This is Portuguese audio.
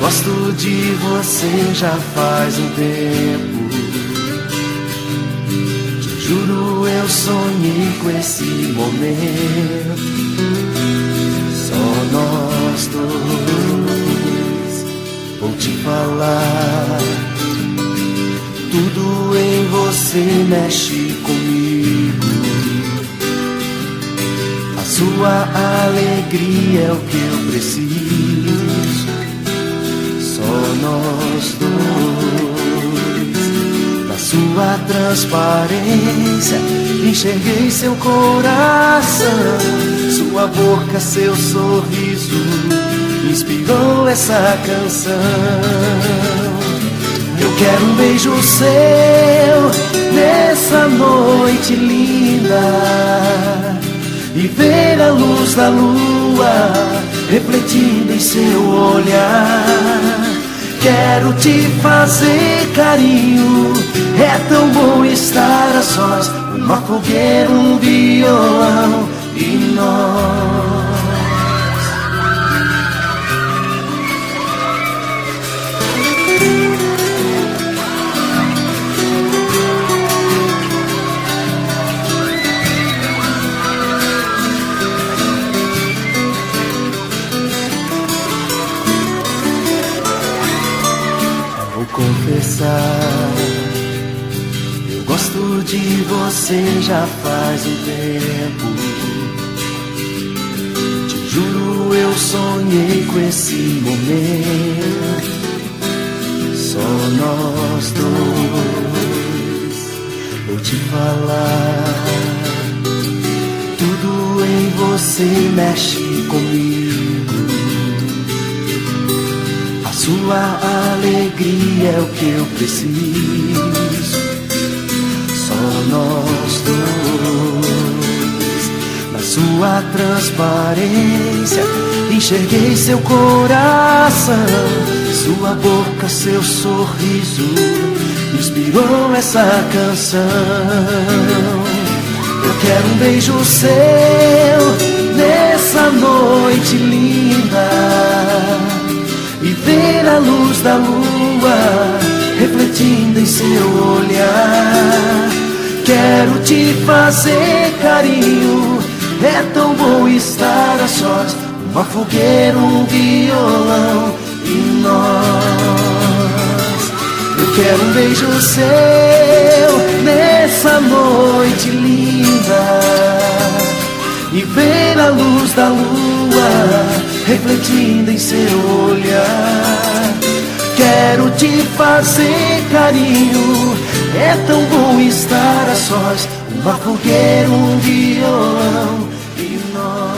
Gosto de você já faz um tempo. Te juro, eu sonhei com esse momento. Só nós dois. Vou te falar. Tudo em você mexe comigo. A sua alegria é o que eu preciso. Só nós dois. Na sua transparência enxerguei seu coração. Sua boca, seu sorriso inspirou essa canção. Eu quero um beijo seu nessa noite linda e ver a luz da lua refletindo em seu olhar. Quero te fazer carinho, é tão bom estar a sós. Uma fogueira, um violão e nós. Vou confessar, eu gosto de você já faz um tempo. Te juro, eu sonhei com esse momento. Só nós dois. Vou te falar. Tudo em você mexe comigo. Sua alegria é o que eu preciso. Só nós dois. Na sua transparência enxerguei seu coração. Sua boca, seu sorriso inspirou essa canção. Eu quero um beijo seu nessa noite linda e ver a luz da lua refletindo em seu olhar. Quero te fazer carinho, é tão bom estar a sós. Uma fogueira, um violão e nós. Eu quero um beijo seu nessa noite linda e ver a luz da lua refletindo em seu olhar. Quero te fazer carinho, é tão bom estar a sós. Uma fogueira, um violão e nós.